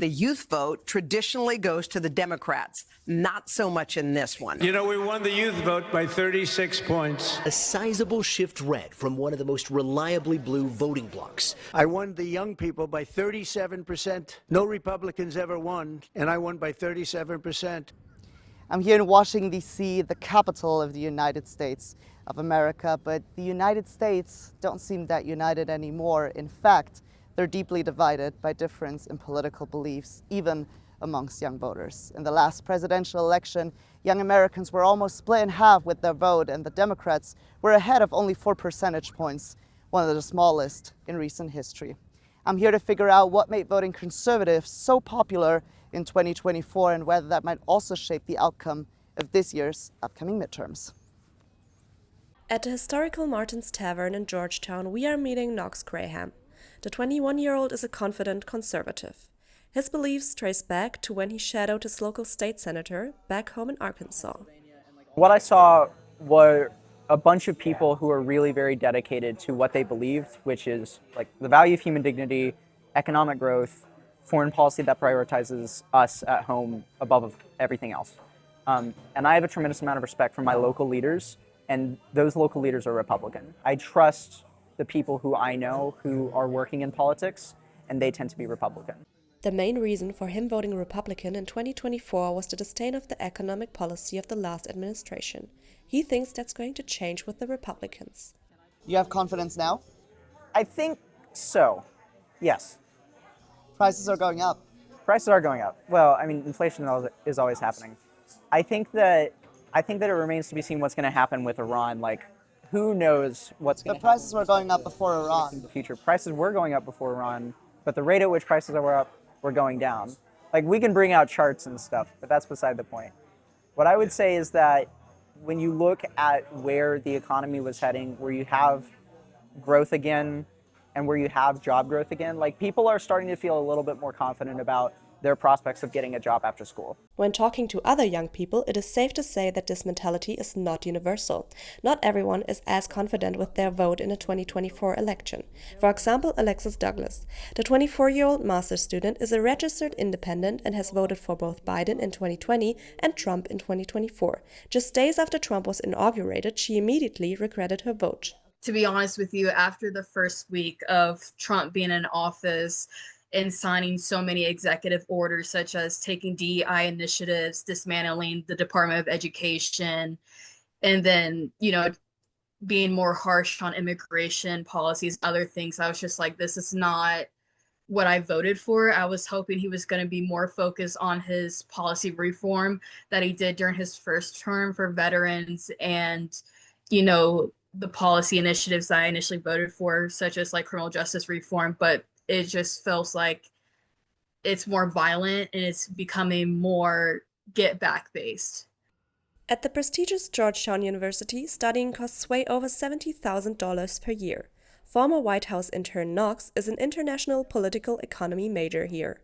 The youth vote traditionally goes to the Democrats, not so much in this one. You know, we won the youth vote by 36 points. A sizable shift red from one of the most reliably blue voting blocs. I won the young people by 37%. No Republicans ever won, and I won by 37%. I'm here in Washington, D.C., the capital of the United States of America, but the United States don't seem that united anymore. In fact, they're deeply divided by difference in political beliefs, even amongst young voters. In the last presidential election, young Americans were almost split in half with their vote, and the Democrats were ahead of only 4 percentage points, one of the smallest in recent history. I'm here to figure out what made voting conservative so popular in 2024 and whether that might also shape the outcome of this year's upcoming midterms. At the historical Martin's Tavern in Georgetown, we are meeting Nox Graham. The 21-year-old is a confident conservative. His beliefs trace back to when he shadowed his local state senator back home in Arkansas. What I saw were a bunch of people who are really very dedicated to what they believed, which is like the value of human dignity, economic growth, foreign policy that prioritizes us at home above everything else. And I have a tremendous amount of respect for my local leaders, and those local leaders are Republican. I trust the people who I know who are working in politics, and they tend to be Republican. The main reason for him voting Republican in 2024 was the disdain of the economic policy of the last administration. He thinks that's going to change with the Republicans. You have confidence now? I think so, yes. Prices are going up. Prices are going up. Well, I mean, inflation is always happening. I think that it remains to be seen what's going to happen with Iran. Like, who knows what's going to happen? The prices were going up before Iran. In the future, prices were going up before Iran, but the rate at which prices were up were going down. Like, we can bring out charts and stuff, but that's beside the point. What I would say is that when you look at where the economy was heading, where you have growth again, and where you have job growth again, like, people are starting to feel a little bit more confident about their prospects of getting a job after school. When talking to other young people, it is safe to say that this mentality is not universal. Not everyone is as confident with their vote in the 2024 election. For example, Alexis Douglas. The 24-year-old master's student is a registered independent and has voted for both Biden in 2020 and Trump in 2024. Just days after Trump was inaugurated, she immediately regretted her vote. To be honest with you, after the first week of Trump being in office and signing so many executive orders, such as taking DEI initiatives, dismantling the Department of Education, and then, being more harsh on immigration policies, other things, I was just like, this is not what I voted for. I was hoping he was going to be more focused on his policy reform that he did during his first term for veterans and, the policy initiatives that I initially voted for, such as like criminal justice reform, but it just feels like it's more violent and it's becoming more get back based. At the prestigious Georgetown University, studying costs way over $70,000 per year. Former White House intern Knox is an international political economy major here.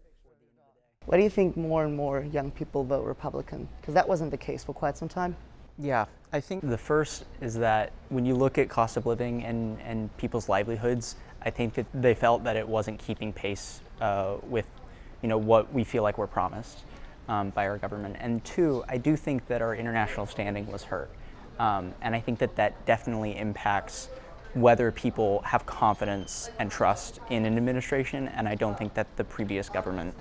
Why do you think more and more young people vote Republican? Because that wasn't the case for quite some time. Yeah, I think the first is that when you look at cost of living and people's livelihoods, I think that they felt that it wasn't keeping pace with, what we feel like we're promised by our government. And two, I do think that our international standing was hurt. And I think that definitely impacts whether people have confidence and trust in an administration. And I don't think that the previous government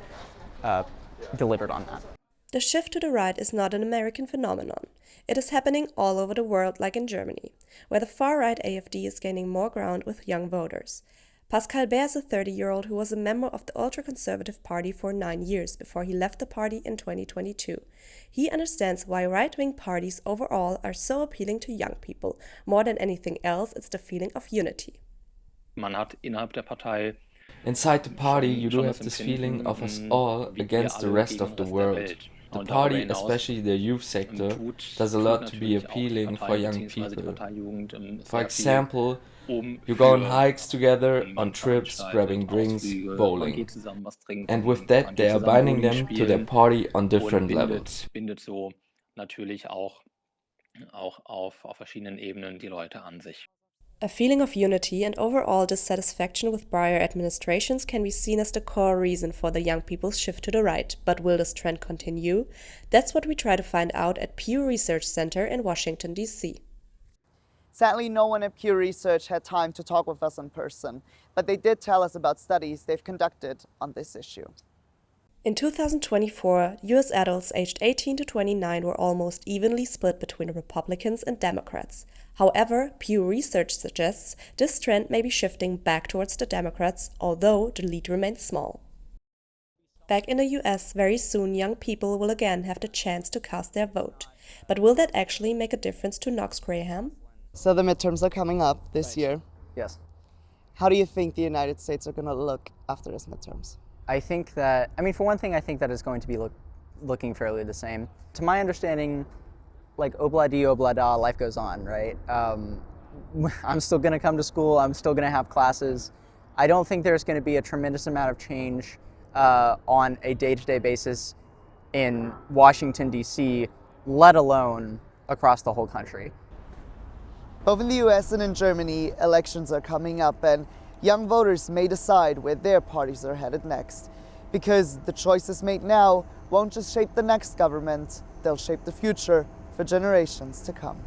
delivered on that. The shift to the right is not an American phenomenon. It is happening all over the world, like in Germany, where the far-right AfD is gaining more ground with young voters. Pascal Bähr is a 30-year-old who was a member of the ultra-conservative party for 9 years before he left the party in 2022. He understands why right-wing parties overall are so appealing to young people. More than anything else, it's the feeling of unity. Inside the party, you do have this feeling of us all against the rest of the world. The party, especially the youth sector, does a lot to be appealing for young people. For example, you go on hikes together, on trips, grabbing drinks, bowling. And with that, they are binding them to their party on different levels. A feeling of unity and overall dissatisfaction with prior administrations can be seen as the core reason for the young people's shift to the right. But will this trend continue? That's what we try to find out at Pew Research Center in Washington, D.C. Sadly, no one at Pew Research had time to talk with us in person, but they did tell us about studies they've conducted on this issue. In 2024, U.S. adults aged 18 to 29 were almost evenly split between Republicans and Democrats. However, Pew Research suggests this trend may be shifting back towards the Democrats, although the lead remains small. Back in the U.S., very soon young people will again have the chance to cast their vote. But will that actually make a difference to Nox Graham? So the midterms are coming up this year. Yes. How do you think the United States are going to look after these midterms? I think that, for one thing, I think that it's going to be looking fairly the same. To my understanding, like obla-di, obla-da, life goes on, right? I'm still going to come to school. I'm still going to have classes. I don't think there's going to be a tremendous amount of change on a day-to-day basis in Washington, D.C., let alone across the whole country. Both in the US and in Germany, elections are coming up, and young voters may decide where their parties are headed next. Because the choices made now won't just shape the next government, they'll shape the future for generations to come.